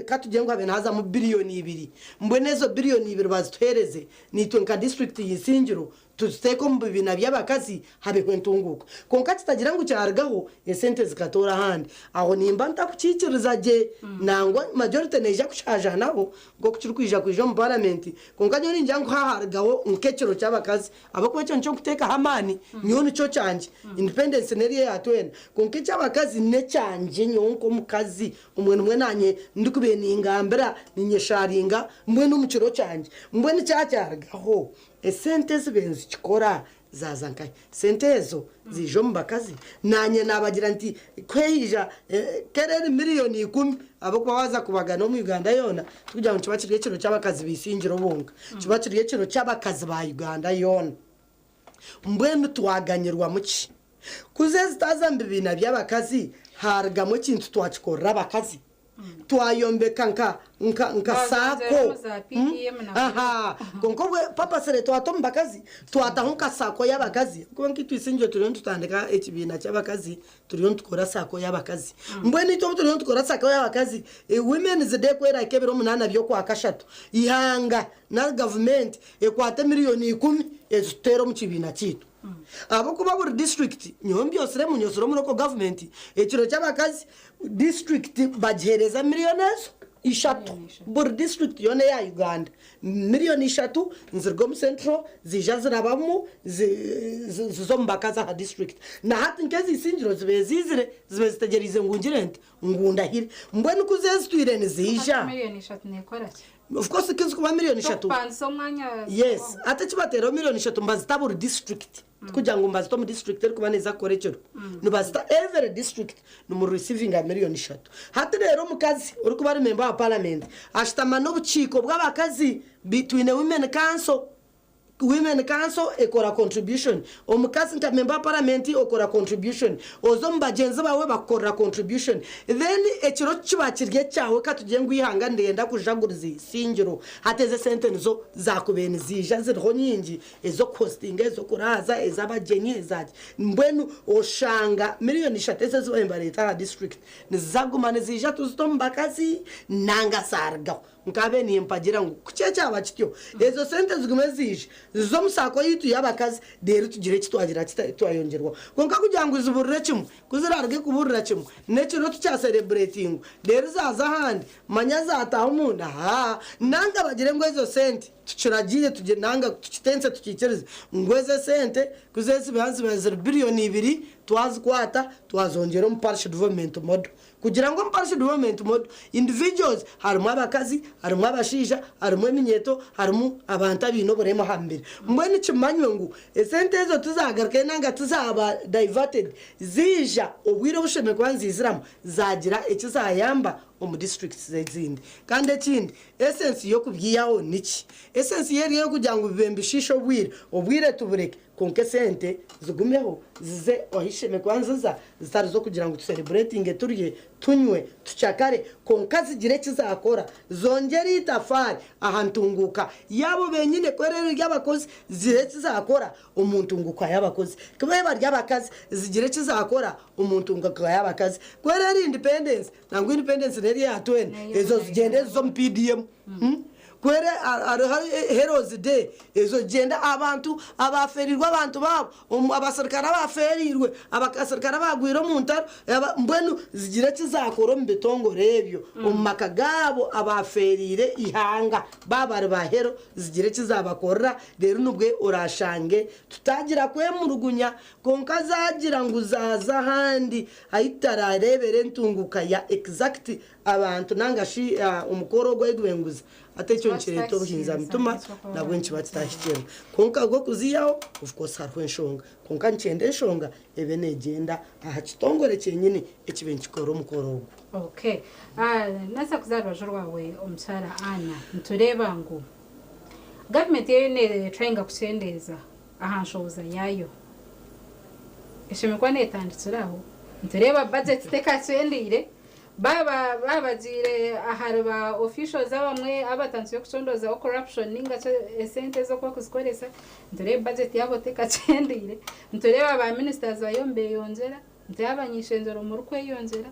katugengwa bene haza mu biliyoni 2 mbwe nezo biliyoni 2 bazitwereze nitwe nka district yisingiro tuziteko mu bibina by'abakazi habe kwentunguka konka kitagira ngo cyargaho esente zikatora handi aho nimba ntakukikiriza je nangwa majority neja kushaja naho ngo kucyurkwija kwija mu parliament konka nyo ninja ngo hahargaho nkekero cy'abakazi abako cyo guteka hamani niyo nico cyanje independence neriye yatwena konka cy'abakazi ne cyanje nyonko mukazi umwe nanye ndikubiye ningambira ninyesharinga mbwe n'umuciro cyanje mbwe ni cyacyargaho esente zibenzi chikora zazankai sentezo zijo mbakazi nanye nabagira nti kwehija kerere miliyoni 10 abako baza kubagana mu Uganda yona kugira ngo kibakiriye kiro cy'abakazi bisingiro bonga kibakiriye kiro cy'abakazi ba Uganda yona mbwenu twaganyirwa muki kuzezi tazambe bina by'abakazi harga mu kintu twachikora abakazi twayombeka nka sako aha konkobwe papa sere twatomba kazi twatahunka sako y'abakazi kuko nkitwisinje turiyo tutandika ekibina cy'abakazi turiyo tukora sako y'abakazi mbwe nito turiyo tukora sako y'abakazi women's day kwera kebero munana byo kwa kashatu ihanga na government ekwate miliyoni 10 ezitero mu kibina kitu abo kuba buri district nyombi yosere munyosoro muroko government ekiro cy'abakazi district bagereza miliyoni 3 buri district yone ya Uganda miliyoni 3 nzirgo mu central zija zirabamu zizombakaza ha district na hati nkezi isingiro zibezizire zibezitegerize ngungirente ngundahire mbone kuzezitwirene zija miliyoni 3 nekora of course kizi kuba miliyoni 3 yes ate kibatero miliyoni 3 mbazitabura district kugira ngo mbazito mu district ariko baneza korekero nubazita every district no mu receiving a miliyoni 3 hati rero mukazi uri kuba ari member wa parliament ashitama no buciko bw'abakazi between women council ekora contribution omukazi nka member parliament okora contribution ozo mbagenzi bawe bakora contribution then ekiro kibakirye cyawe katugiye ngwihanga ndenda kujaguriza singiro hateze sente nizo zakubene zija ziriho nyingi ezo costing ezo kuraza ezabagenyi ezaje mbwenu oshanga miliyoni 3 zibemba leta district nizagumane zija tuzitomba-kazi nanga sarga nkabe ni mpagira ngo kucyecha abakityo ezo sente zigume zije zo musako yitu yabakazi dero tugire kitwagira twayongerwa konka kugira ngo izuburire kimwe kuzirarge kuburira kimwe nekiro tucya celebrating dero zaza handi manya zataha umuntu ha nanga bagire ngo ezo sente tuciragiye tuje nanga tukitense tukikereze ngweze sente kuzezi bihanzi bazira biliyoni 2 twazikwata twazongera mu partial development mode kugira ngo mu partial development mode individuals harimo abakazi harimo abashija harimo eminyeto harimo abantu abino boremo hambere mbwe nikimanywe ngo esente zo tuzagaruke nanga tuzaba diverted zija obwire busheme kwanziziramo zagira ekizayamba mu districts zezindi kandi ekindi essence yo kubyiyaho niki essence yeri yo kugira ngo bibembishisho obwire tubureke konke sente zigumeho zize ohisheme kwanziza zitari zo kugira ngo celebrating turye tunywe tucakare konka zigire kizakora zongera itafari ahantunguka yabo benyine kwerere ry'abakozi zire kizakora umuntu nguka y'abakozi kubeba ry'abakazi zigire kizakora umuntu nguka y'abakazi kwerere independence nango independence neri yatwene ezo zigende zo PDM kwere heroes day ezo genda abantu abaferirwa abantu babo abasirikara baferirwe abakasirikara bagwira mu ntaro mbwenu zigire kizakoro mbetongo rebyo makagabo abaferire ihanga babare bahero zigire kizabakorera rero nubwe urashange tutagira kwemurugunya konka zagira ngo uzaza handi ahitararebere ntunguka ya exact abantu nangashi umukoro gwegwenguza atecyo nchireto buhinza mituma nabwo nchibatahitero konka go kuziyaho of course harwe nshonga konka nchende nshonga ebe negenda aha kitongore cyenyine ekibenkikoro mukoro. Okay, nasa kuzarwa jorwawe omsara ana ntureba ngo government yene trying kusendeza aha nshoza yayo eshemekwa netanditsiraho ntureba budget tekasendire baba zire aharba officials abamwe abatanzwe kusondoza corruption ninga sente zo kwa kuzikoresa ndore budget yabo tekacendire ntureba ba ministers bayombe yonzera ndabanyishenzero mu rukwe yonzera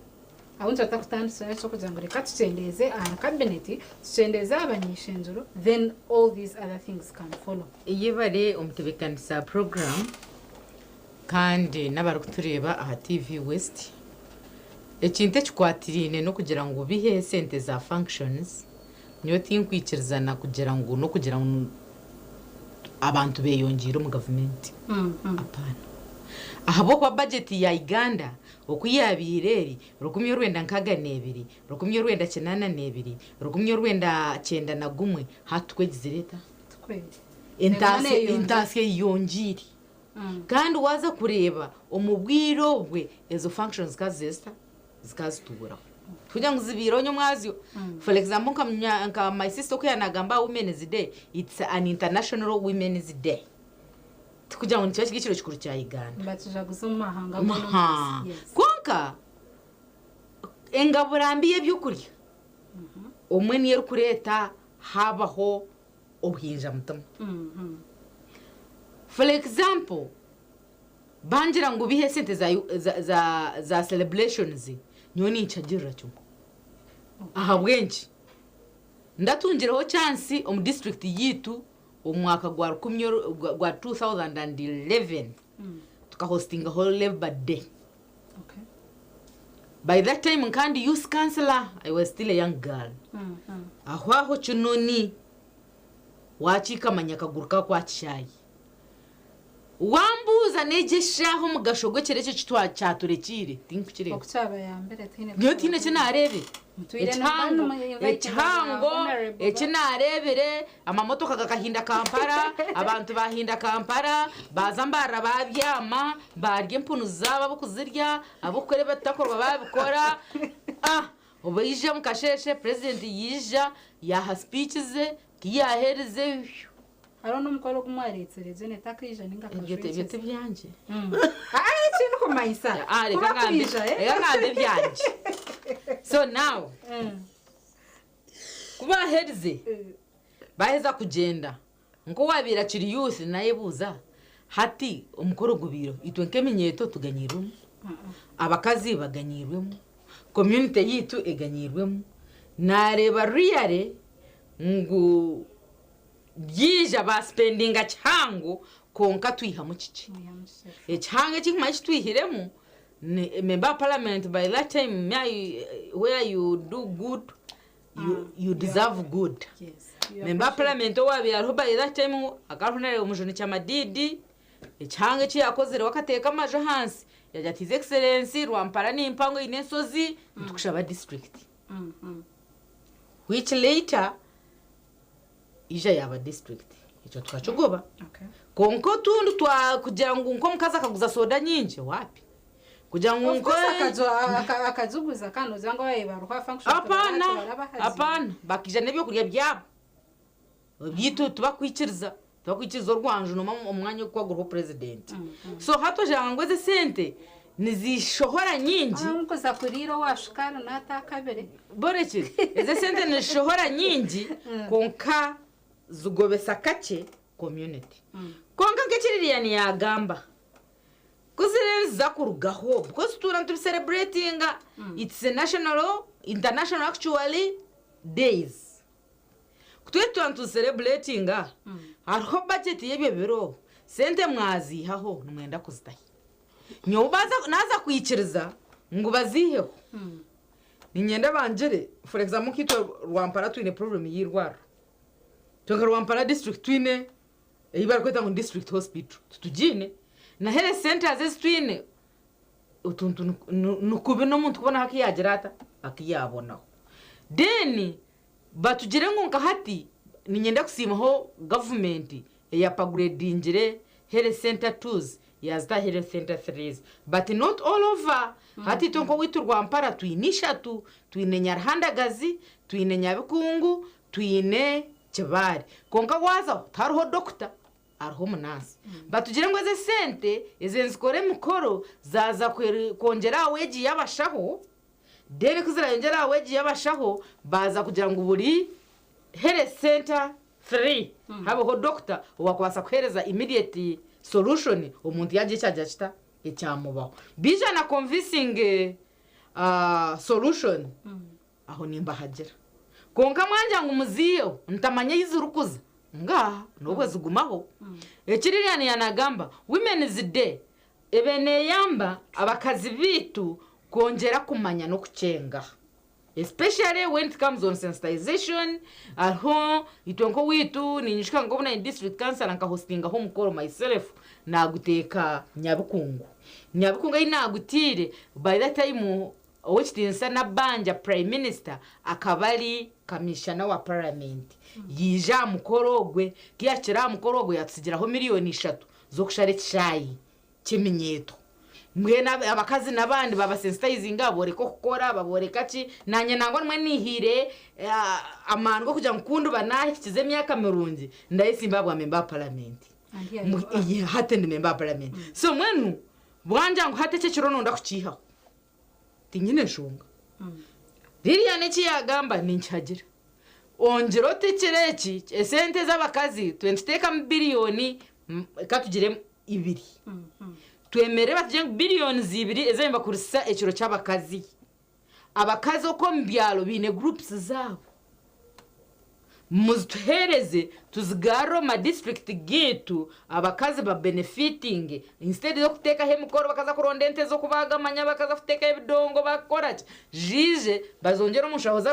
ahunze atakutandisira cyo kugira ngo reka tucendeze aha cabinet tucendeze abanyishenjuro then all these other things can follow iyibare umutebekanisa program kandi n'abari kutureba aha TV West ekinte kikwatirine no kugira ngo bihe sente za functions niyo tinkwikirizana kugira ngo no kugira ngo abantu beyongera mu government apana ahabo kwa budget ya Uganda okuyabireri 1992 1992 1991 hatwegizireta intase yongiri kandi waza kureba umubwiro bwe ezo functions kazesta zikazitubura kugira ngo zibironyo mwazyo for example nka my sister ko yanagamba Women's Day, it's an international Women's Day kugira ngo nicyo giciro cy'ukuru cya Uganda batuje gusoma mahanga konka engaburambiye by'ukuri umwe niyo kureta habaho obuhinja mutama for example bangira ngo bihe sente za celebrations niyo nicagirira cyo aha bwenshi ndatungiraho chance mu district yitu umwaka gwa 2011 tukahostinga whole Labor Day. Okay. By that time kandi youth councillor I was still a young girl. Ahwaho chunoni wachika manyakaguruka kwa chayi. Wambuza nejeshaho mugashogo kerece kitwa cyaturekire tinkukire. Okuchaba ya mbere tine. Byo tine kinarebe. Echango ekinarebere amamotoka gakahinda Kampala abantu bahinda Kampala bazambara babyama barye mpunu zaba bukuzirya abukore batakorwa babikora obayije mukasheshe president yija ya speeches kiyahereze haro n'umukoro kumwaretsereze netakije ninga kashwe ibyo byanje ikintu kumayisa reka ngande byanje. So now kuba herze baheza kugenda ngo wabira kiri youth naye buza hati umukoro gubiro itwe nkemenyeto tuganyirwemo abakazi baganyirwemo community yitu eganyirwemo nareba reale ngo byija ba spendinga cyango konka twiha mu kici ecyange kimashi twihiremo member parliament by that time where you do good you deserve good. Yes. Member parliament wabi ariho by that time akarunere umujoni cyamadidi ecyange cyakozere wakateka amaje hansi yajya his excellency Rwampara n'impango inesozi tukushaba district which later ija yaba district icyo twacogoba konko tundu twa kugira ngo nko mukaza kaguza soda nyinje wapi kugira ngo nko akazuguza kano zango bayibaruka function apana bakije nebyo kurya byabo byitu tubakwikiriza urwanje no umwanya wo kwagura president so hato jango ze sente nizishohora nyinji mukoza kuriro washukana natakabere borekire ze sente nishohora nyinji konka zugobesa kake community konka ngekiririya ni yagamba kuzirenza kurugaho because to celebrating it's a international actually days kutwe to celebrating arho budget yebyo biro sente mwazihaho numwenda kuzitahi nyobaza naza kwikiriza ngo baziheho ninyenda banjere for example kitwa Rwampara twine problem yirwara Tonga Rwampara district twine ibara kweta ngo district hospital tutujine na health centers twine utuntu nukubi no muntu kubona hakiyagerata akiyabonaho deni batugire ngo nkahati ninyenda kusimaho government ya upgradingire health center tools yazita health center 3 but not all over hati tonko witu Rwampara twinishatu twine Nyarhandagazi twine Nyabikungu twine Kibari konka waza taruho doctor ariho munasi batugire ngo ze sente ezenzikore mukoro zaza kongera weji yabashaho deni kuzira yongera weji yabashaho baza kugira ngo buri health center 3 habaho doctor wakwasa kwereza immediate solution umuntu yaje cyajya kita icyamubaho bija na convincing solution aho nimba hagera konka mwanja ngo umuziyo ntamanye yizurukuza ngaha nubwo zigumaho ekiririya yanagamba women's day ebene yamba abakazi bitu kongera kumanya no kucenga especially when it comes on sensitization aho itonko witu ninyishika ngo buna district council anka hostinga ho mukoro myself naguteka nyabukungu inagutire by that time which tinsa na banja prime minister akabali commissioner wa parliament yija mukorogwe kiyakira mukorogwe yatsigiraho miliyoni 3 zo kushare cyayi kimenyeto mwena abakazi nabandi baba sensitizing aboreko kukora baboreka ki nanye nango mwe nihire amandgo kuja nkundu banahe kize myaka mirungi ndayisimba bwa member parliament hate ndi member parliament so mwenu bwanja ngo hate cyo kirono ndakuciha tinyine shunga ririya neki yagamba ninchagira ongero tekereki esente z'abakazi 20 billion katugire 2 twemere batije billions 2 ezemba kurisa ekiro cy'abakazi abakazi uko mbyalo bine groups zabo muztuhereze tuzigaro ma district gitu abakazi ba benefiting instead yo kuteka hemukoro bakaza kurondente zo kubagamanya bakaza kuteka ebidongo bakora jije bazongera umushahoza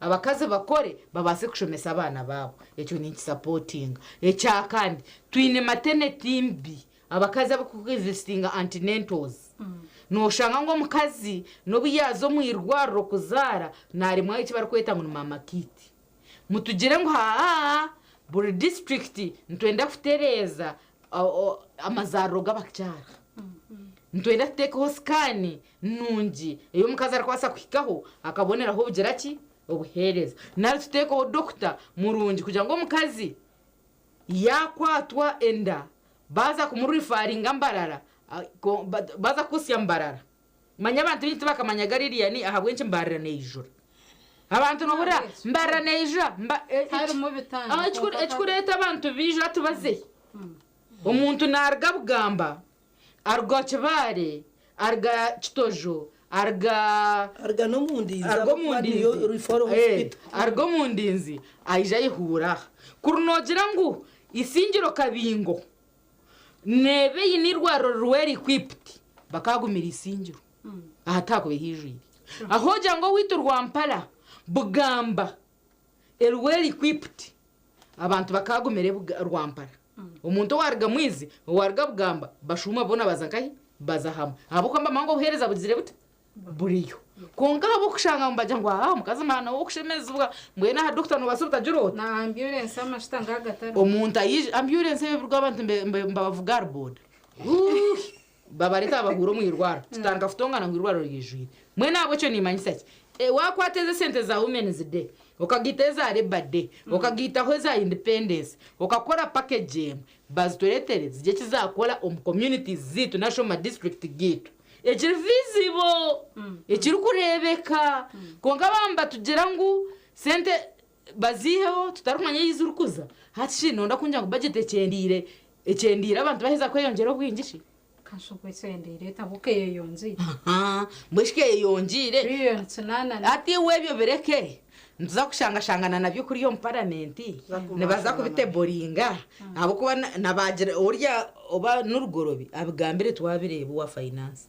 abakazi bakore babase kushomesa abana babo ecyo ni supporting ecyakandi twine maternity mbi abakazi abakuvistinga antenatals no shanga ngo mukazi no biyazo mwirwaro kuzara nari mwaye kibara kweta ngo mama kiti mutugire ngo buri district ntwenda kutereza amazaro gabakyara ntwenda kuteka hoskani nungi iyo mukazi arakwasa kwikaho akabonera ho bugira ki obuhereza nari tuteka ho doctor murungi kugira ngo mukazi yakwatwa enda baza kumurifaringa mbarara baza kusya mbarara manya abantu bintu bakamanya gaririya ni ahabwenche mbarara nejura abantu nobura mbarara nejura hari mu bitanga ekikureta abantu bijura tubaze umuntu narga bugamba arga kibare arga kitojo arga no mundinzi arga mundinzi aija ihura kurunogira ngo isingiro kabingo nebe yinirwaro ruweri equipped bakagumira isingiro ahatako behijiri aho jango witu rwampara bugamba elweri equipped abantu bakagumire rwampara umuntu warga mwizi warga bugamba bashuma bona bazankahi bazahama abo kwamba mango uhereza buzire bute buriyo konga abo kushanga mbaje ngo mukazi mana wo kushemeza ubwa mwena ha doctor no basuruta juro na ambulance amashitanga agatara umuntu ayije ambulance y'ibirwa abantu mbavuga arbord babareta abahuro mwirwara tutanga futongana mwirwaro ryijwi mwena abo cyo nimanyisa wakwateze sente za women's day ukagiteza rebade ukagita hoza independence ukakora package bazitoretere zije kizakora communities zitu national district gitu ekiri visible ekiri kurebeka konga bamba tugira ngo sente baziheho tutarumanye yizurukuza hati nonda kunja ngo budget ecendire abantu baheza kweyongera obwingishi kashokwe sendire tabuke yonzi mwishike yongire trillion tsunana ati webyo bereke ntuza kushangashangana nabyo kuri yo parliament nebaza kubite boringa abo kuba nabagire urya oba n'urugorobi abigambire twabireba wa finance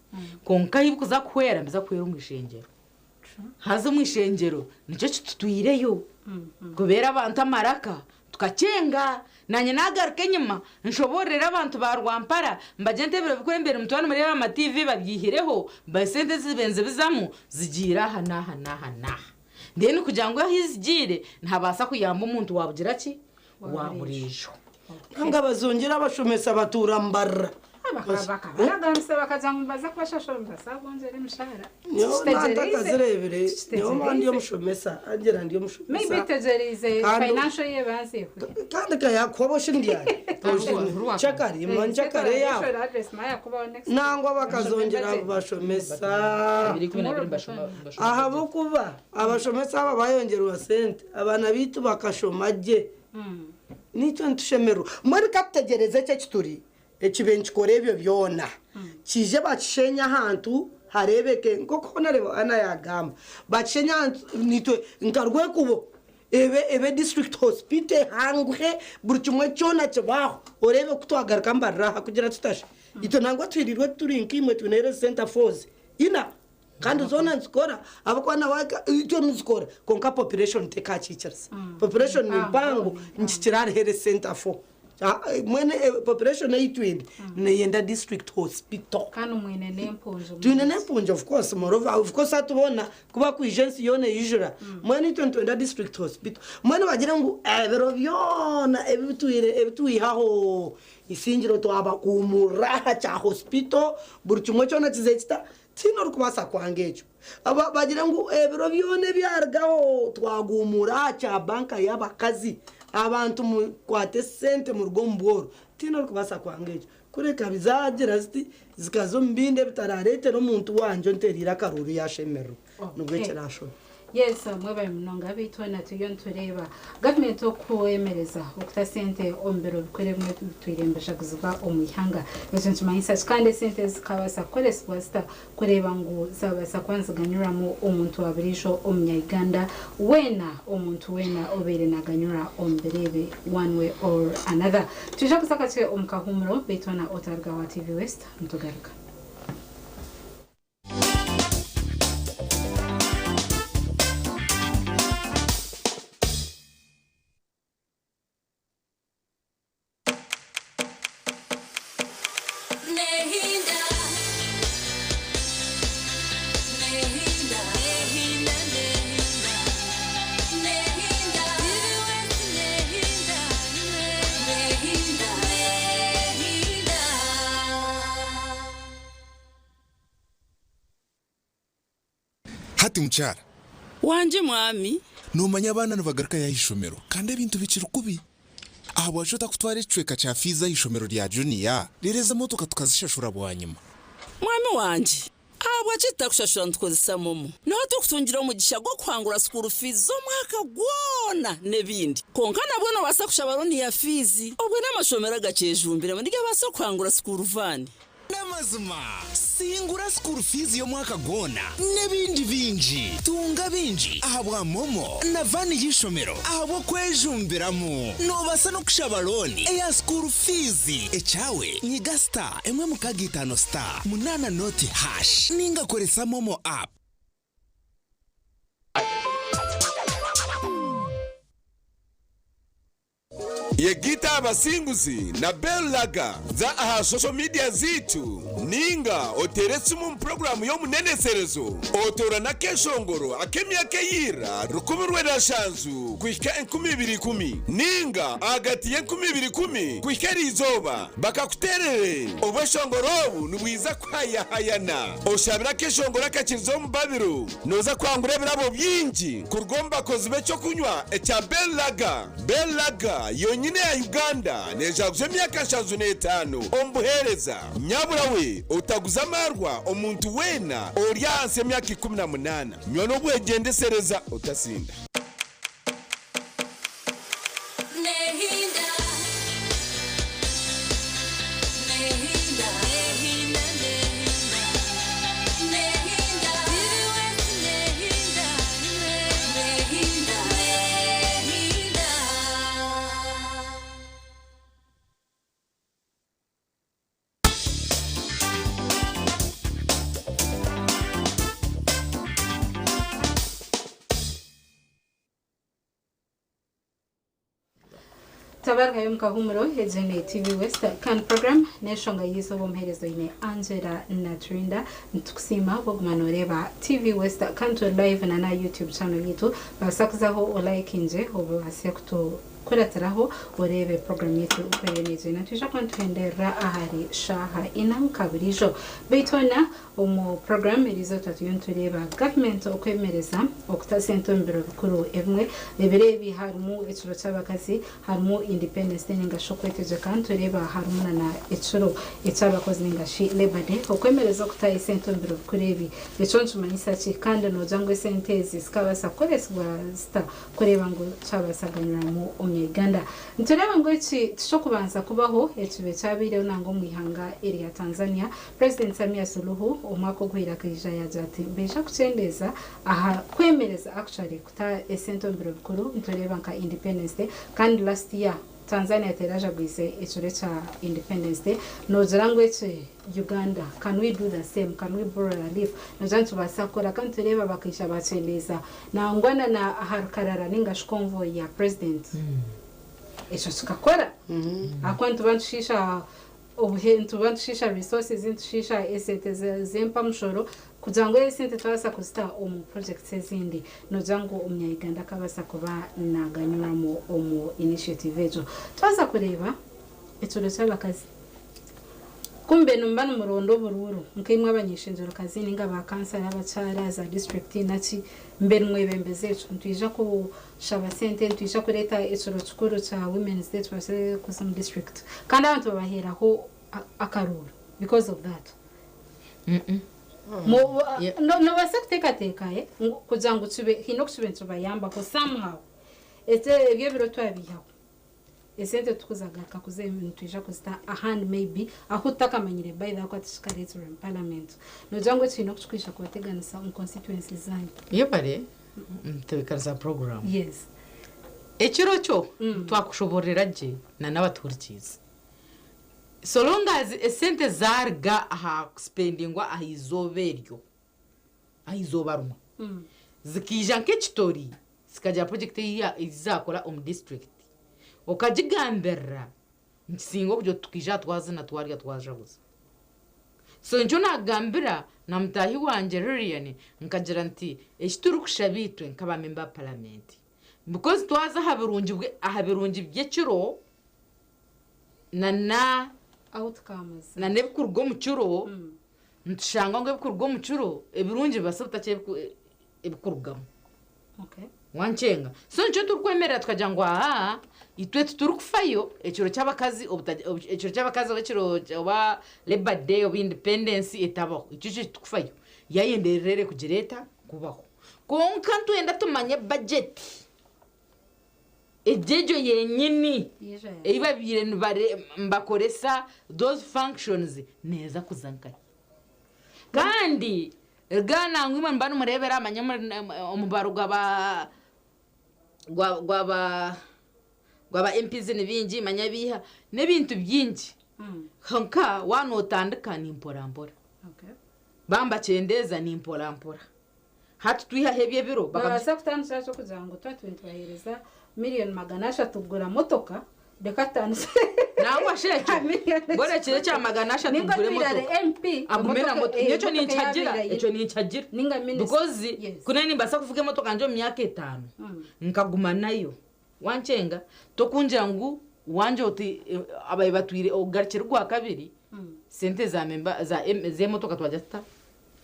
konka yibukuza kwera mbiza kwera umwishengero hazo mwishengero nicyo tutuyireyo kubera abantu amaraka tukacenga nanye nagaruke nyuma nshoborera abantu barwampara mbagente birabikwembere mutwana muri ama TV babyihireho basente zibenze bizamu zigira hana ndeni kugira ngo yahizigire ntabasa kuyamba umuntu wabugira ki waburijo nanga bazongera bashomesa baturambara bakaganse bakazambaza kubashashora mbasabonzere mishara natakazirebere niyo mandi yo mushomesa agera ndiyo mushomesa maybe tezerize financial year banse kandi kayakwaboshe ndiyane chakari manchakare ya nangwa bakazongera bashomesa aha bo kuba abashomesa aba bayongera sente abana bitu bakashomaje nicyo ntushemero muri kategereze cyo kituri ekibenchi korebyo byona kije bacishenya hantu harebeke nkoko nareba ana yagamba bacenya nitwe nkarwe kubo ebe district hospital hangwe buri kimwe cyona kibaho urebe kutwagaruka mbarraha kugira tutashe ito nangwa twirirwe turi nkimwe tunere center force ina kandi zona nzikora abakwana waka icyo nzikora konka population tekachicharsa population ni bango nchikirare here center for mwene population aitwindi neyenda district hospital kandi mwene nemponjo twine nemponjo of course moreover of course atubona kuba ku agency yone yijura mwene twenda district hospital mwene bagira ngo ebero byona ebituyihaho isingiro twaba kumuraha cha hospital buri kimwe cyona kizekita tino rukubasa kwangejo aba bagira ngo ebero byone byargaho twagumura cha banka y'abakazi abantu mu kwate sente mu rgomboro tino rukubasa kwangejo kureka bizagira zikazo mbinde bitararete no muntu wanje nterira karuru yashemero nubwo cyarasho yes mwe munonga bitona tuyo ntureba government okwemereza okuta sente ombero bikore mwe tuyirembesha kuzuba omuyanga yezo ntmayisa kandi sente zikabasa koleswa sta kureba ngo zabasa kwanziganyura mu omuntu wabirisho omnyaganda wena omuntu wena obere naganyura omberebe one way or another tuja kusaka tse omkahumro bitona otarga wa TV West ntugaruka Hati mchara wanje mwami numanya abana nubagaruka yahishomero kandi ibintu bikiri kubi abo wajota kutwara icweka cha fiza yishomero rya junior rireza motoka tukazishashura bwanyuma mwami wanje abo acita kushashura ntkozisa momo naho tukutungira umugisha gwo kwangura school fees zo mwaka gwona nebindi konka nabona basakusha baroni ya fizi obwe n'amashomero agacejumbira muri basa kwangura school van namazima singura school fees yo mwaka gona nebindi binji tunga binji ahabwa momo na vani yishomero ahabo kwejumbiramo no basa no kushabaloni ya school fees echawe nyiga star emwe mukagitano star munana noti hash ninga koresa momo app Yegita abasinguzi na Bellaga za aha social media zitu ninga oteretse mu program yo muneneserezo otora na keshongoro akemya keyira rukumirwe na shanzu kwika 2010 ninga agati ya 2010 kwika rizoba bakakuterere obashongoro nubwiza kwaya hayana oshabira keshongoro akakizo mu babiro noza kwangura birabo byinji kurgomba kozibe cyo kunywa echa Bellaga yonyine ya Uganda nejaguze myaka 5 ombuhereza nyabura we utaguza marwa omuntu wena oryanse myaka 18 nyono bwegendesereza utasinda tabarga yomka humro hezene TV West kan program neshonga yiso bomherezo ine Angela Natrinda ntukusima bogmanoreba TV West kanto live na YouTube channel yitu basakuzaho olike nje obo asekto kurataraho urebe program yetu ukoyeneje natisha kwantendera ahari shaha inankabirijo beitona omo program irizo tatuyontureba government okwemereza okutasento mbiro bikuru emwe ebirebi harimo eciro cy'abakazi harimo independence ninga shokweteje kantureba harimo na eciro ecy'abakozi ninga shi labor day okwemereza okutasento mbiro bikurebi econcho manisa chi kandi no jangwe sentezi skabasa koreswa sta kureba ngo cyabasaganyura mu Uganda ntureba ngo iki cyo kubanza kubaho ekibe cyabireho nango mwihanga area Tanzania President Samia Suluhu umwaka guhira kija yajati besha kucendeza aha kwemereza actually kuta esento mbiro bikuru ntureba nka Independence Day kandi last year Tanzania teraja bise echure cha Independence Day no zirango eche Uganda can we do the same can we borrow a leaf no jantu basakora kandi tureba bakisha bacheleza na ngwana na harkarara ninga shkonvoy ya president echo tukakora akwantu bantushisha obuhentu bantushisha resources intushisha esete zempa mshoro kugira ngo esente twasa kusta omu projects ezindi no jango umunyayiganda kabasa kuba naganyuramo omu initiative ejo twasa kureba eturo cy'abakazi kumbe numbana umurondo bururu nkimwe abanyishinjiro kazi ninga ba cancer y'abacara za district naci mbere mwebembeze ntwija ko shaba sente ntwija kureta eturo cikuru cha women's day twase ku some district kandi abantu babahera ho akaruru because of that no basakuteka kugira ngo tube hino kusube tubayamba ko somehow ese ibyo biro twabihaho esente tukuzagaruka kuze ibintu twisha kusta ahandi maybe aho utakamanyire by the kwati shikaretse in parliament no jango twino kutwisha kubateganisa mu constituencies zanyu yebare mtebekaza program yes ekiro cyo twakushoborera je na n'abaturikiza so long as esente zarga aha spendingwa ahizoberyo ahizobaruma zikija nk'ekitori sikaja project izakora district okajigambera nsingo kujyo tukija twazina twarya twajabuza so njo nagambira na mtahi wanje Lilian nkagira nti ekituru kushabitwe nkaba member parliament because twaza habirungi byekiro na outcomes na nebikurgo mu kiro ntushanga ngo ebikurgo mu kiro ebirungi basabta cye ebikurgamo okay wanchenga so ncho turukwemerera tukaja ngo itwe turukufayo ekiro cy'abakazi ekiro cy'abakazi ekiro oba Labor Day of Independence etabaho icyo tukufayo yayenderere kugireta kubaho konka ntwenda tumanye budget ejejo yenyini ibabire bare mbakoresa those functions neza kuzanka kandi gana ngwima mbano murebera amanyama umubaro gwaba MPs n'ibingi manyabiha n'ibintu byingi hanka wanotandika ni mpora okay bamba cendeza ni mpora hatu twiha hebye biro bakaza kutandisha cyo kugira ngo twahereza million maganasha tugura motoka dekatanu nangwa sheke bora kire cya maganasha tugure motoka MP agumena moto nicyo ni ncagira because kuneni mbasa kuvuga motoka njo myaka 5 nkaguma nayo wanchenga tokunjira ngu wanje uti abaye batwire ogarikira gwa kabiri sente za memba za motoka twajata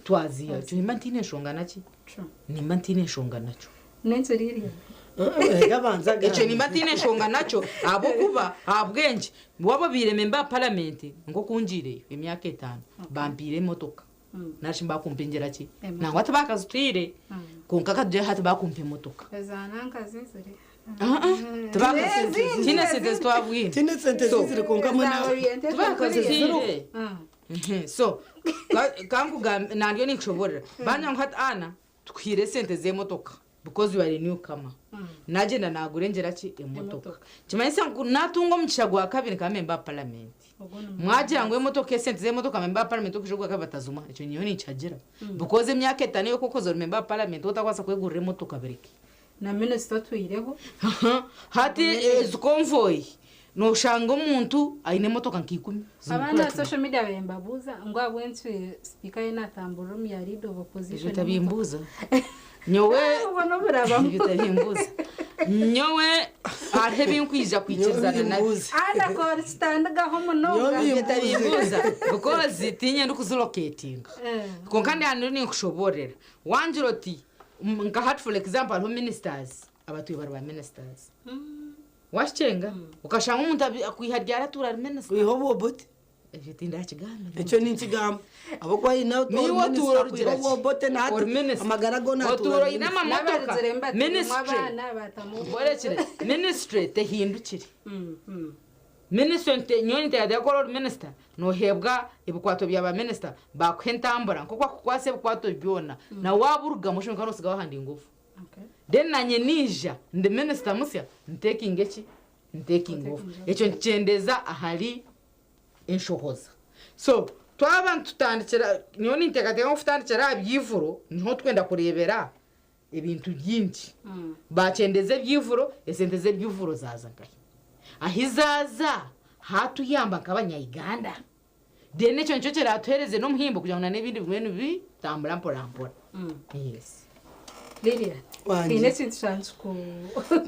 twaziya cyo nimantine shonga nachi nimantine shonga nacho nenzeririya gabanza icyo nimantine shonga nacho abo kuba abwenje wabo birememba parliament ngo kunjire imyaka 5 bampire motoka nashimba kumpengera ki nangwa tabakazutire konkaka je hati bakumpe motoka ezananka zinzere tine sente twabwira tine sente zizire konka mwana tubakazire so kangu nandiyo nikishobora banya nkata ana twire sente ze motoka because you are a newcomer najenda nagurengera ki emotoka kimanyisa natungo mukishagwa kabiri ka member parliament mwagira ngo emotoka sente ze motoka member parliament ukishogwa kabatazuma icyo niyo nicagira because imyaka 5 yo kokoza member parliament utakwasa kwegurira emotoka bereke na minister tuireho hati convoy no shanga umuntu aine motoka nkikumi abana social media bembabuza ngo abwenze speaker y'inatamburo mu ya leader of opposition bitabimbuza nyowe ubona buraba bitabimbuza nyowe arebe inkwija kwikizana na ana ko standaga ho munoga bitabimbuza because tinye ndukuzolocating ko kandi hano ni kushoborera wanjiroti nka hat for example ho ministers abatuye barwa ministers washenga ukashanga umuntu akwiharyara tura minister wiho bobot ivyo tindakigamira icyo ni ikigamba abo kwa ina niwo turugira bote na amagarago na turo ina mamotoka n'abaziremba ministry abana batamu borekire ministry tehindukire ministry nyoni te adekoro minister no hebwa ibikwato byaba minister bakwentambura nko kwase ibikwato byona na waburuga mushinga kano sigaho handi ngufu then nanye nija ndi minister musya ntaking ngufu icyo ncendeza ahari inshohoza so twabantu tutandikira nyoni ntekateka ufutandikira abyivuro niho twenda kurebera ibintu byinshi bacendeze byivuro esenteze byivuro zaza ngahe ahizaza hatuyamba nk'abanyayiganda dene cyo nicyo kiratuhereze no muhimbo kugira ngo n'ibindi bintu bitambura mpora yes Lilia ine sinshanje ku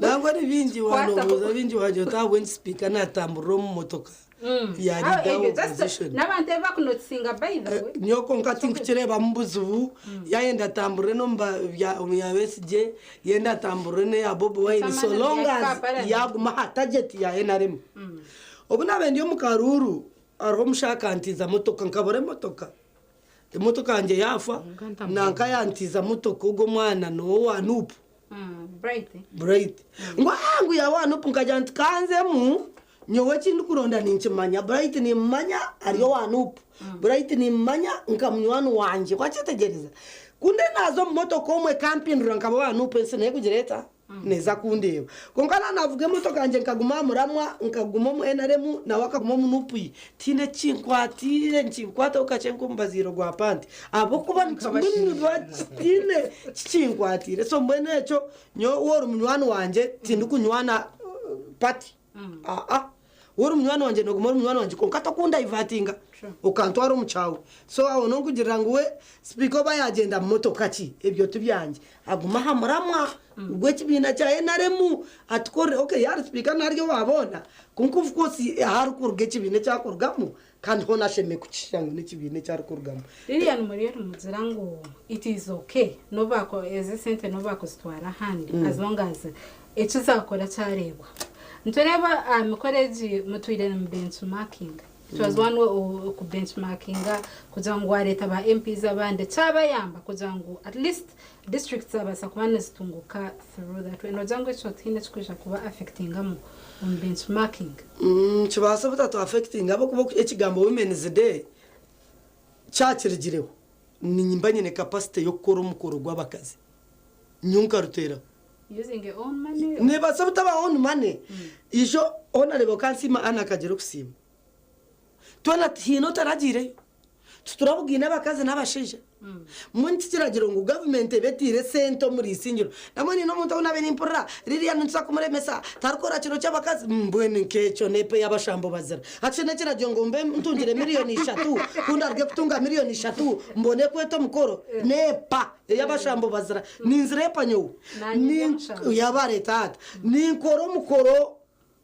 nangwa n'ibingi wanobuza bingi waje utabwe speaker natambura mu motoka yari dawo position n'abandi bakunotisinga by the way nyoko nkati kireba mbuzu yayenda tambure no mba ya besije yenda tambure ne ya Bob Wine so long as yaguma target ya NRM obuna bendi yo mukaruru arho mushakantiza motoka nkabore motoka imotoka nje yafa nanka yantiza motoka ugo mwana no wanupu bright ngwangu ya wanupu nkajya kanzemu nyowe kindu kuronda ninchimanya bright ni manya ariyo wanupu bright ni manya nkamnywanu wanje kwachitegereza kunde nazo motoka omwe camping rankaba wanupu nsene kugireta neza kundeba konkana navuge motoka nje nkaguma muramwa nkaguma mu NRM na wakaguma mu nupuyi tine chinkwatire nchikwata ukachenko mbaziro gwa panti abo kuba nchimini batine chinkwatire so mbene echo nyo woro munywano wanje tindukunywana party woro munywano wanje no gumoro munywano wanje konkata kunda ivatinga ukantwara umucawe so aho no kugira ngo we speaker bayagenda motoka ki ebyo tubyanje aguma hamuramwa ubwo kibina cya NRM atkore okay yar speaker naryo wabona kunku of course har kurge kibine cyakorgamo kandi hona sheme kucishango n'ikibine cyakorgamo Lilian muri muzira ngo it is okay no bako eze sente no bako stwara handi as long as ekizakora cyarebwa ntureba college mutwire benchmarking it was one way ku benchmarkinga kugira ngo leta ba MPs abande cyabayamba kugira ngo at least districts abasa kubana zitunguka through that way no jango cyo tine cikwisha kuba affecting mu benchmarking kibasa butatu affecting abo kuba ekigambo women's day cyakirigireho ni nyimbanye ne capacity yo gukora umukoro gw'abakazi nyunka rutera using your own money ne basabta ba own money ijo honorable kansima anakagero kusima twana hino taragire tuturabugina abakazi n'abashije munti kiragiro ngo government betire sento muri singiro namwe no muntu unabe nimpora ririya nutsa kumuremesa tarukora kiro cy'abakazi mbwene nkecho nepe y'abashambo bazira akene kiragiro ngo mbe ntungire miliyoni 3 kunda arge kutunga miliyoni 3 mbone kweto mukoro nepa y'abashambo bazira ninzirepa nyo ni yabare tata ni nkoro mukoro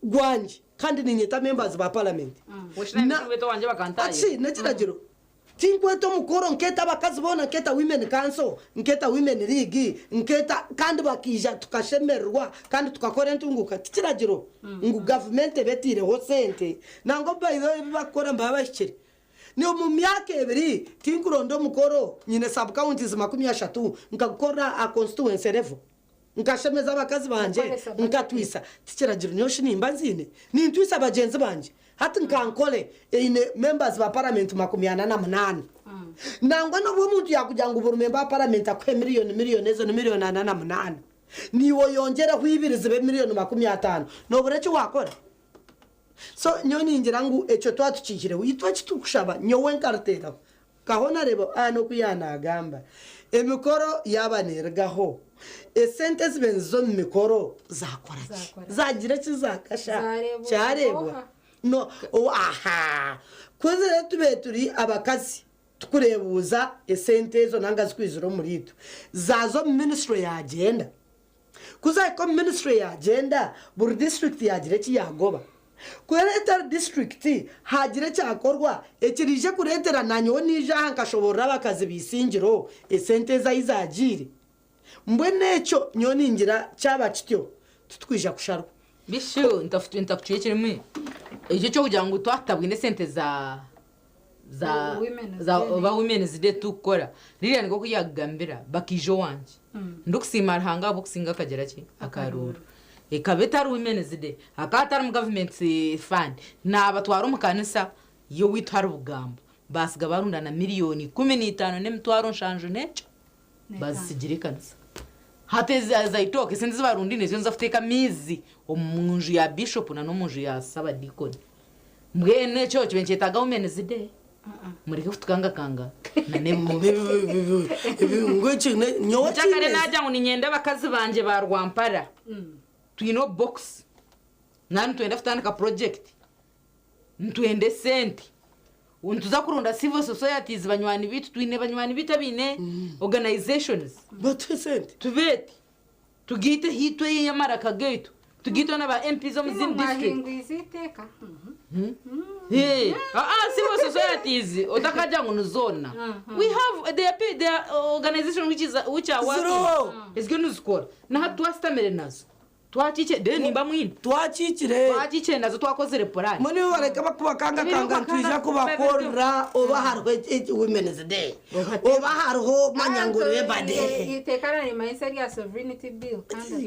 gwanje kandi ninyeta members ba parliament na weto wanje bakantaye achi nakiragiro tinkweto mukoro nketa bakazi bona nketa women council nketa women league nketa kandi bakija tukashemerwa kandi tukakora ntunguka tikiragiro ngo government betire ho sente nango bayizo bakora mbabashikire ni mu myaka ebiri tinkurondo mukoro nyine sub counties 30 nkakora a constituency level nkashemeza abakazi banje nkatwisa tikiragiro nyoshi nimba nzine nintwisa abagenzi banje hati nkankole ine members ba parliament 88 nangwa no bumuntu yakujya ngo buri member parliament akwe miliyoni ezo ni miliyoni 88 niwo yongera kwibiriza be miliyoni 50 no bureke wakora so nyoni ngira ngo echo twatucikire witwa kitukushaba nyowe nkartera kahona rebo ano kuyana agamba emikoro yabanergaho esentes benzo mikoro zakora zagira kizakasha cyarebwa no aha kweze tubeturi abakazi tukurebuza esente nanga zikwiziro muri itu zazo ministry ya agenda kuza ko ministry ya agenda buri district yagira ki yagoba kureta district hagira cyakorwa ekirije kuretera nanyo nija hankashobora abakazi bisingiro esente zayizagire mbwene cyo nyoni ngira cyaba kityo tutwija kusharwa bisho ntakuciye kirimo icyo cyo kugira ngo twatabwe ne sente za women's day tukora ririya niko kuyagambira bakijo wanje ndukusimara hanga bokusinga kagera ki akaruru ikabeta ari women's day akatari mu government fund nabatwara umukanisa yo witwara ubugamba basiga barundana miliyoni 15 n'emitwaro nshanjo neco bazisigire kanisa hateze zaitoke sinzi barundi nezo nzafuteka mizi omunju ya bishop na no munju ya sabadikoni mwene cyo kibencetaga women's day mureke kutukanga kanga nane ngo chine nyowa chakare najya ngo ninyende bakazi banje ba Rwampara twino box nani twenda futandika project ntwende senti untuza kurunda civil societies banywani bitu twine banywani bitabine organizations but senti tubete tugite hitwe yamara kagaitu tugito na ba MPs of Zim district civil societies otakaja ngo nuzona we have their organization which are working is going to score na hatwastamere nazo twachiche de nimba mwini twachiche nazo twakoze reporage mone bareka bakuba kanga twija kubakora oba harwe women's day oba harho manyangoro yebade itekana ni mindset ya sovereignty bill kandi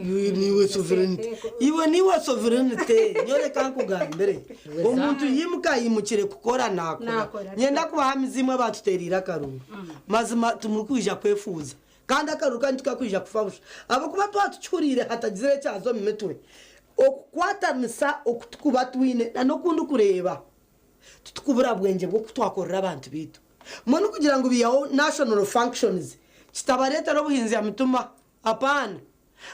niwe sovereignty nyore kankugambere umuntu yimuka yimukire kukora nakora nyenda kubahamizimwe batuterira karungu mazima tumurukuje kwefuza kandi akaruka ntukakwija kufabusha abakuba twatucyurire hatagizire cyazo mu mitwe okukwatanisa okutukuba twine no kundi kureba tutukubura bwenge bwo kutwakorera abantu bitu mone kugira ngo biyaho national functions kitabareta no buhinzi ya mituma apana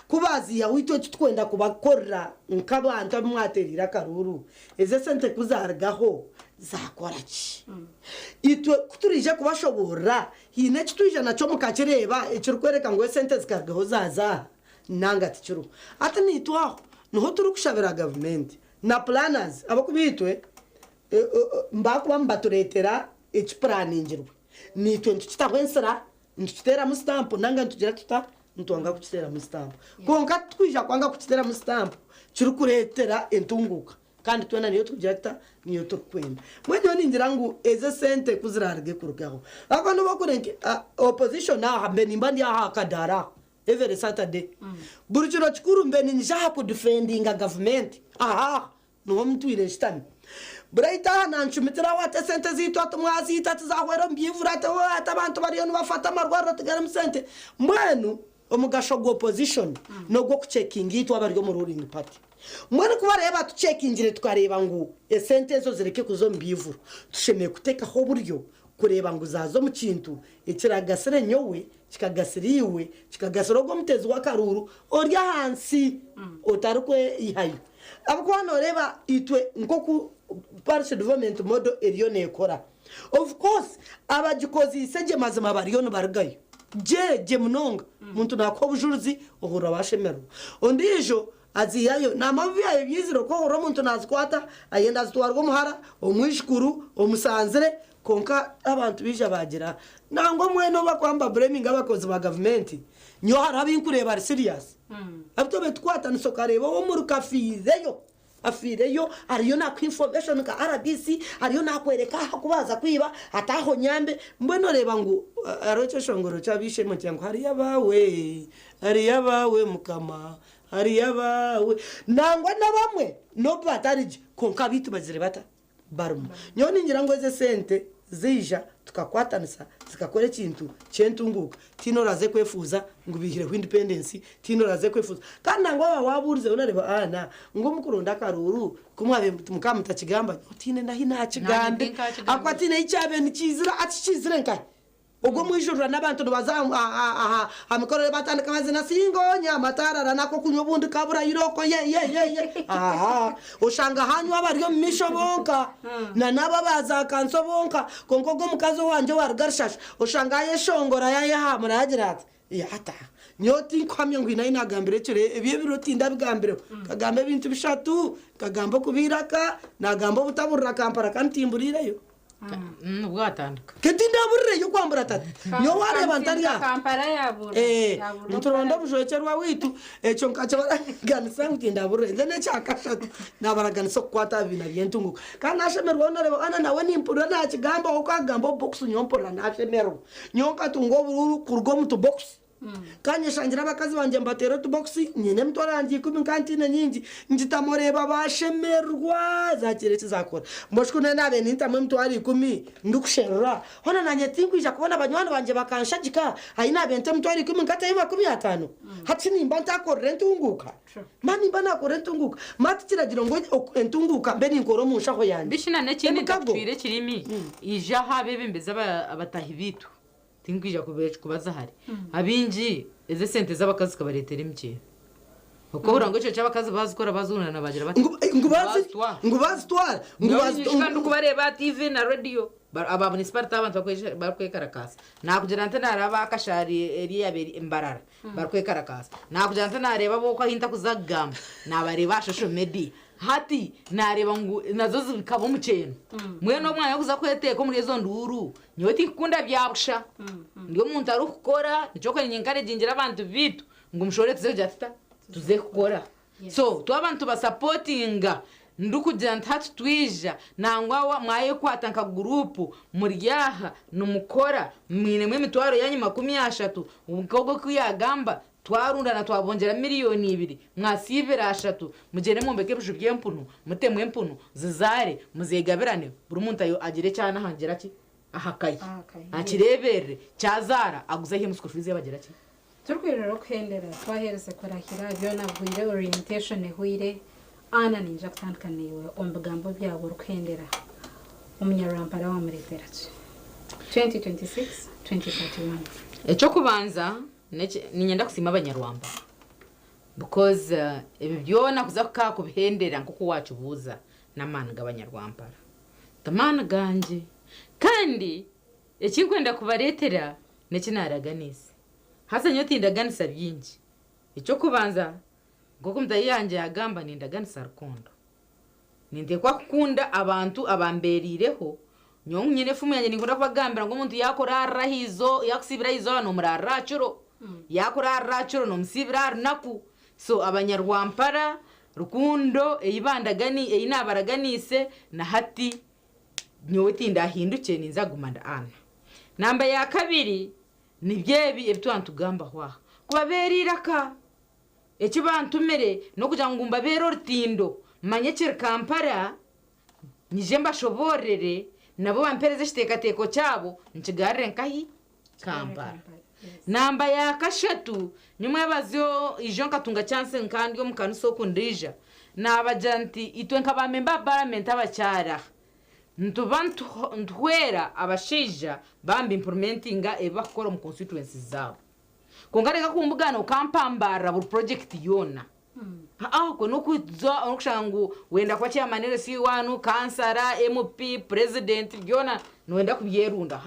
kubazi ya wito kitwenda kubakorera nkabantu mwaterira karuru eze sente kuzargaho zakoraki itwe kuturije kubashobora hine kituje naco mukakireba ikirukwereka ngo sente zikargaho zaza nanga tikiro ati nitwaho niho turi kushabira government na planners abakubitwe mbakuba mbaturetera ikiplaningirwe nitwe ntukitahwensera ntukitera mu stamp nanga ntugira tuta ntwanga kukitera mu stamp konka twija kwanga kukitera mu stamp kirukuretera entunguka kandi twena niyo tugira niyo tukwenda mwenye ningira ngo eze sente kuzirarge kurugaho abantu bakurenke opposition na hambe nimbandi aha kadara every Saturday burukiro chikuru mbe ninja ku defending government no mtwire stani Braita na nchumitira wate sente zitu atumwazi tatizahwera mbivura ata abantu bariyo bafata amarwaro tugara sente mwenu omugasho go opposition no go checking itu abariyo mu ruling party mwene kubareba tu checkingire tukareba ngo esente zo zireke kuzo mbivura tushemeye kuteka ho buryo kureba ngo zazo mu kintu ikiragasire nyowe kikagasiriwe kikagasiro go mutezi wa karuru orya hansi otarukwe ihayo abakwana reba itwe nkoku parish development model eriyo nekora of course abagikozi seje mazima bariyo no bargayo je munonga muntu nakobujuruzi ohura bashemero ondijo aziyayo namabi yayo byiziro ko horo muntu nazikwata ayenda zitwarwa muhara omwishukuru omusanzire konka abantu bija bagira nango mweno bakwamba blaming abakozi ba government nyo harabi nkureba serious abto betkwata nisokareba wo muri kafireyo afireyo ariyo na information ka RBC ariyo na kwereka kubaza kwiba ataho nyambe mbeno reba ngo arocho shongoro chabishe mu cyango hari yabawe mukama hari yabawe nangwa na bamwe no batarije konka bitu bazire bata baruma nyoni ngira ngo ze sente zija tukakwatanisa zikakore kintu cyentunguka tino raze kwefuza ngo bihire ku independence tino raze kwefuza kandi ngo waburize unareba ngo mukuronda karuru kumwabe mukamta kigamba tine ndahina kigambe akwatine icyabe nikizira atishizire nkai ubwo mwijurura nabantu baza amikorere batandika mazina singonya matarara nako kunyobundi kabura iroko ye ushanga hanyu abariyo mishobonka na nababaza kansobonka konkogo mukazo wanje wargarshasha ushanga yeshongora yahamura yagirata yata nyoti kwamye ngwina inagambire cire ebiye birotinda bigambire kagambe bintu bishatu kagambo kubiraka nagambo butaburira kampara kantimburireyo bwatandika keti ndaburire yo kwambura tata nyo wareba ntariya kampara yabura nturonda bushokerwa witu ekyo nkacho baraganisa ngo ndaburire nze necyakashatu nabaraganisa kwata bina byentunguka kandi nashemerwa nareba ana nawe nimpura nta kigamba okagamba box nyompora nashemerwa nyonka tungo bururu kurgo mutu box kanye shangira abakazi banje mbatero tu box nyine mtwarangiye kumi kantine nyingi ngitamoreba bashemerwa zakiretse zakora mboshkune nabe nintamwe mtwari 10 ndukusherura hona nanye tinkwija kubona abanywana banje bakanshagika ayina bente mtwari 10 nkatayiba 15 hati nimba ntakore ntunguka mani bana kore ntunguka mati kiragira ngo entunguka mbe ninkoro mu nshaho yanje bishina nekindi ndapfire kirimi ija habe bimbeza abatahi bitu tinkwija kubaza hari abinji eze sente z'abakazi kabaretera imike uko urango cyo cy'abakazi bazikora bazunana bagira bati ngubazi kandi kubareba TV na radio aba municipality abantu bakwekarakasa nakugira nte naraba akashari eri yaberi imbarara bakwekarakasa nakugira nte nareba boko hinta kuzagamba nabareba social media hati nareba ngo nazo zikaba umuceno mwe no mwana kuza kweteka muri zo nduru nyo tikunda byabusha ndiyo muntu ari ukora nicyo kwenye ngare jingira abantu bitu ngo mushore tuze jata tuze kukora so tu abantu ba supportinga ndukugira ntatu twija nangwa mwaye kwatanka group muryaha numukora mwine mwe mitwaro yanyu 30 ubukobwa kuyagamba twarundana twabongera miliyoni 2 mwasivera 3 mugere mumbeke bishu byempunu mutemwe empunu zizare muzegabirane buri muntu ayo agire cyana hangera ki ahakaye akirebere cyazara aguzehe mu school fees yabagira ki turkwirero kwendera twaherese kurahira byo nabwire orientation ehwire ana ninja kutandukaniwe ombugambo byabo rukwendera umunyarampara wa muretera 2026 2031 echo kubanza ninyenda kusima abanyarwanda because ibi byona kuza kubihendera nkuko wacu buza namana gabanyarwanda tamana ganje kandi ekinkwenda kubaretera nekinaraganise hasa nyotinda ganisa byinji icyo kubanza ngoko mutayi yanje yagamba nindaganisa rukondo ninde kwa kukunda abantu abamberireho nyonyine fumu yanje ningunda kubagambira ngo umuntu yakora arahizo yakusibira hizo no muraracuro yakora aracuro no musibira naku so abanyarwampara rukundo eyibandagani eyinabaraganise na hati nyotinda hinduke ninzagumanda ana namba ya kabiri nibyebi ebitwantu gamba hwa kubaberiraka ekibantumere no kugira ngo mbabero rutindo manyekere Kampala nije mbashoborere nabo bampereze kitekateko cyabo nkigarire nkahi Kampala namba ya kashatu nyuma y'abazyo ijo nkatunga chance nkandi yo mukanuso kundija nabajanti itwe nkabamemba parliament abacyara ntubantu ntwera abashija bambi implementinga ebakora mu constituencies zabo kongareka kumbugano kampambara buri project yona ko nukuza okushangu wenda kwa chairman si wanu kansara MP president byona nwenda kubyerunda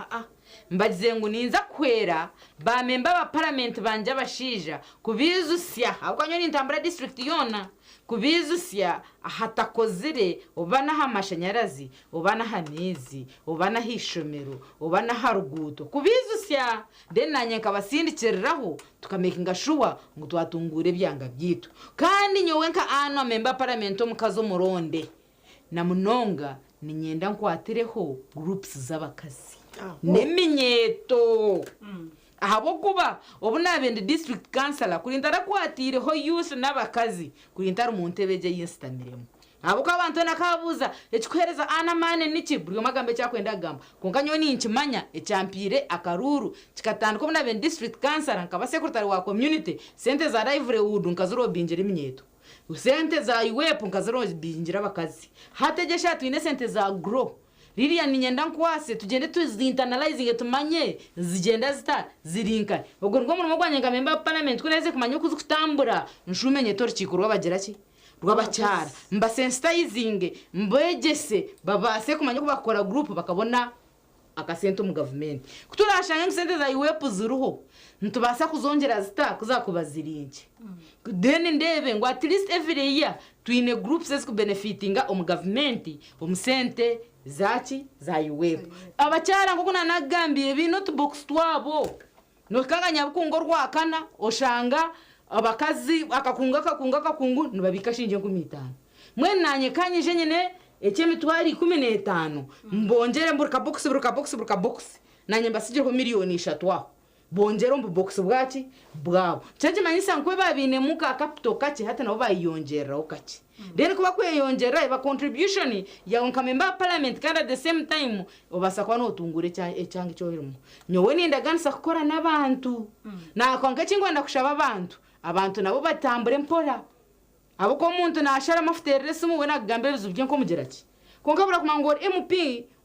mbagize ngo ninza kwera ba member ba parliament banje abashija kubizusya abakanyo n'intambara district yona kubizusya hatakozire obana hamashanyarazi obana hamizi obana hishomero obana haruguto kubizusya denanye kabasindikiriraho tukamekinga shuwa ngo twatungure byanga byitu kandi nyowenka ano member parliament omukazo muronde na munonga ninyenda nkwatireho groups z'abakazi neminyeto ahabo kuba obunabende district councilor kurindara kwatireho youth n'abakazi kurindara umuntebeje yinstamiremo abo kabantu nakabuza ekikwereza ana mane niki buri magambo cyakwenda gamba konkanyo ni nkimanya echampire akaruru kikatandika obunabende district councilor nkaba secretary wa community sente za livelihood nkazuro binjira iminyeto sente za UEP nkazuro binjira abakazi hategesha twine sente za grow Lilian ninyenda nkwase tugende tuzinteranalyzing tumanye zigenda zirinka ubwo ngo mu rwanya member parliament kuneze kumanya uko kutambura nshumenye tori kikuru bagira ki rwabacyara mba sensitizing mbegese babase kumanya ko bakora group bakabona akasento mu government kuturashanga sente za UEP zuruho ntubasa kuzongera kuzakubaziringe then ndebe ngo at least every year twine groups ku benefitinga government sente zaki za yuwebu abakyara ngo kuna nagambiye bino box twabo no kanganya bukungo rwakana oshanga abakazi akakungu nibabika shinje 15 mwene nanye kanyije nyene echemitwari 15 mbongere mburuka box nanye mbasije ko miliyoni 3 bongero mbu box bwaki bwabo cyaje manyisa nkwe babine muka capital kake hata nabo bayongera okake then kuba kweyongera ba contribution ya onkamemba parliament kandi at the same time obasakwa no tungure cyangwa cyo hirimo nyowe nindaganisa gukora nabantu nakonga kingwenda kushaba abantu nabo batambure mpora abo ko muntu nashara mafutere simu we nagambe bizubye nko mugeraki konkabura kumangora MP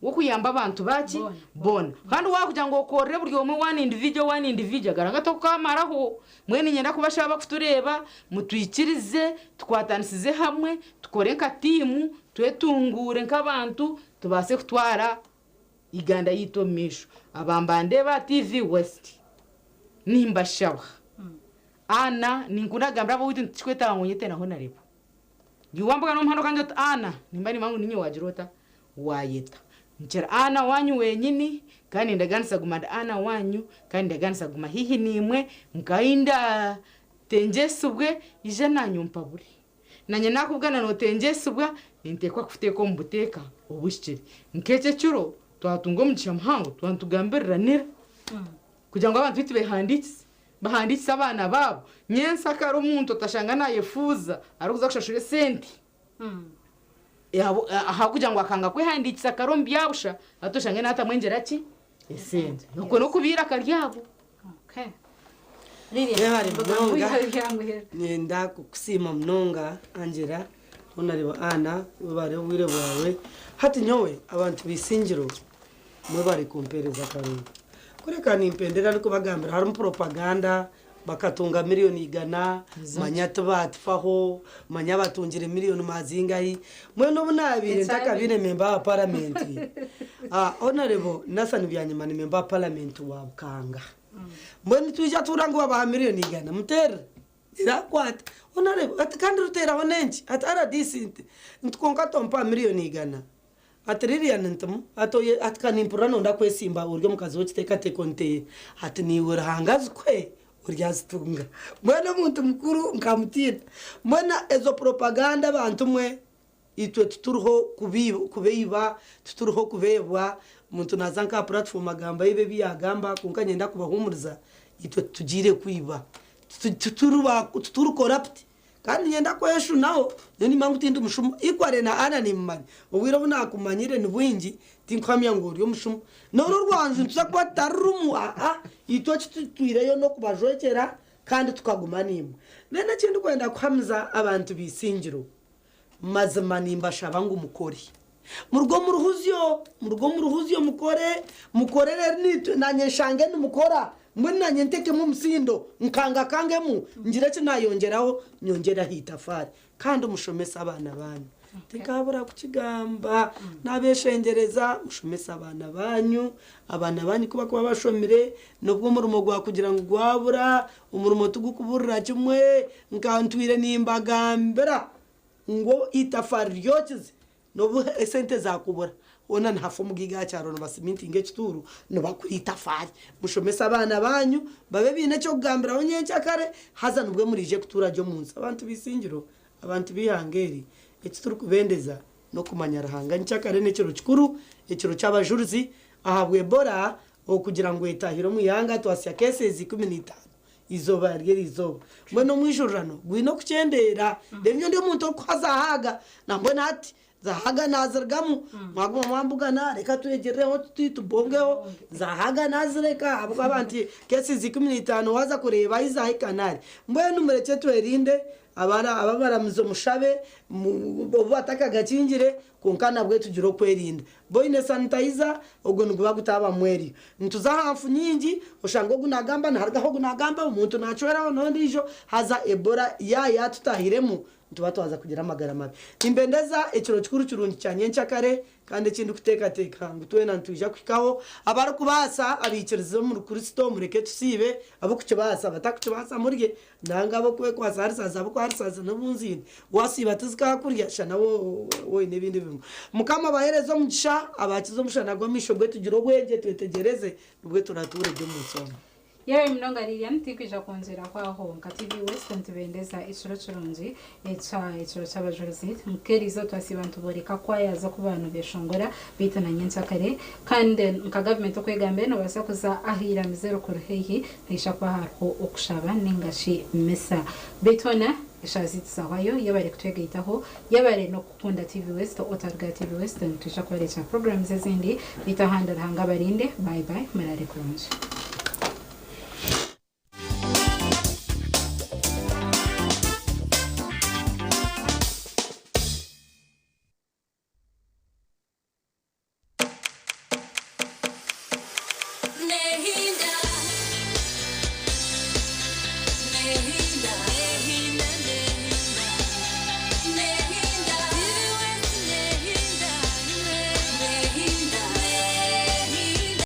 wo kuyamba abantu baki bona kandi wakugira ngo korre buryo mu one individual garanga to kamaraho mwene nyenda kubashaba kutureba mutwikirize twatanisize hamwe tukore nka timu twetungure nk'abantu tubase kutwara iganda yitomisho abambande ba TV West nimba shawa ana ninkunagambira bo witu tkweta ngonyete naho narebo giwambuka no mpano kanje ana nimba ni mangu ninyo wajirota wayeta nchera ana wanyu wenyini kandi ndaganisa gumanda ana wanyu kandi ndaganisa guma hihi nimwe nkainda tenjesubwe ije nanyumpa buri nanye nakubgana no tenjesubwa nintekwa kufuteko mbuteka obushikiri nkece cyuro twatungo mugisha muhango twantugambirira nira kugira ngo abantu biti bahanditse abana babo nyensa karo umuntu tashanga nayefuza arukuza kushashura senti aha kugira ngo akanga kwihanditsa karombi yabusha atoshange nata mwenjera ki esente nuko no kubira karyabo okay Yehari mnonga nenda kusima mnonga Angela unaribo ana bare wire bwawe hati nyowe abantu bisingiro mwe bari kompereza karungu kureka nimpendera ariko bagambira hari propaganda bakatunga miliyoni 100 manyatu batfaho manya batungire miliyoni mazingahi mwe no bunabire ndakabire member wa parliament honorable nasani byanyuma ni member wa parliament wa Bukanga mwe tujya turango aba miliyoni 100 mutera irakwata honorable atkandi rutera honenchi atara decent ntukonka tompa miliyoni 100 atririya ntum atoye atkanimpurano ndakwesimba uryo mukazi wokiteka tekonte ati ni urahangazwe uryazitunga mwana muntu mukuru nkamutira mwana ezo propaganda abantu mwe itwe tuturuho kubiba tuturuho kubebwa muntu nazanka platform agamba ibe biyagamba kunkanye ndakubahumuriza itwe tugire kwiba tuturu corrupt kandi nyenda kweshu nawo ni mangu tindu mushumu ikware na ana ni mmani ubwira buna kumanyire ni bwingi tinkwamya ngo uriyo mushumu noro rwanzu ntuza kwa tarumu ito kitwireyo no kubajwekera kandi tukaguma nimwe nene kindi kwenda kwamza abantu bisingiro mazamani mbashaba ngo mukori murgo muruhuzyo mukorere ni nanyeshange n'umukora mwe nanyenteke mu msindo nkanga kangemu ngireke nayongeraho nyongera hitafari kandi umushomesa abana banyu tikabura kukigamba nabeshengereza mushomesa abana banyu kuba bashomire nubwo murumo gwa kugira ngo gwabura umurumo tugukuburira kimwe nkantwire nimbagambera ngo itafari yokize no esente zakubura ona nhafu mugiga cyaro no basiminti ngecituru no bakwita fari mushomesa abana banyu babe bine cyo kugambira aho nyenca kare haza nubwe murije kuturajyo munsi abantu bisingiro abantu bihangeri ekituru kubendeza no kumanya rahanga ncakare nekiro kikuru ekiro cy'abajuruzi ahabwe bora okugira ngo etahiro muyanga twasya cases 15 izoba ryerizo mbona mwijurano gwino kucendera demyo ndi muntu kwazahaga nambona ati zahaga nazirgamu mwaguma mwambugana reka tuyegereho tutubongeho zahaga nazireka abo abantu kesi 15 waza kureba izahe kanari mbona numureke twerinde abara muzo mushabe bo ataka gakingire kunkana bwe tugiro kwerinda boine sanitizer ubwo nuguba gutaba mweri ntuza hafu nyingi ushango gunagamba nahargaho gunagamba umuntu nacweraho nondijo haza ebola ya tutahiremu tuba twaza kugira amagara mabi imbendeza ekiro kikuru kirungi cyanye ncyakare kandi ikindi kutekateka ngo tuwe nantuja kwikaho abari kubasa abikirizo mu Kristo mureke tusibe abo kukibasa batakukibasa murye nangabo kwe kwasarisaza abo kwarisaza n'ubunzini wasiba tuzika kurya shana wo n'ibindi bimwe mukama baherezo mugisha abakizo mushana gwa misho gwe tugira obwenge twetegereze nubwe turature byo mutsoma yewe mnonga Lilian tikwija konzera kwaho nka TV Western tubendeza iciro kirungi iciro cy'abajurisi mukerizo twasibantu boreka kwayaza ku bantu beshongora bitana nyentsakare kandi nka government okwegambe no basakuza ahira mizero kuruhehi hisha kwa harho okushaba ningashi mesa betona ishazitsa wayo yabare kutwegaitaho yabare no kukunda TV West otarga TV Western tusha kwa programs ezindi bitahanda hanga barinde bye bye marare kurunji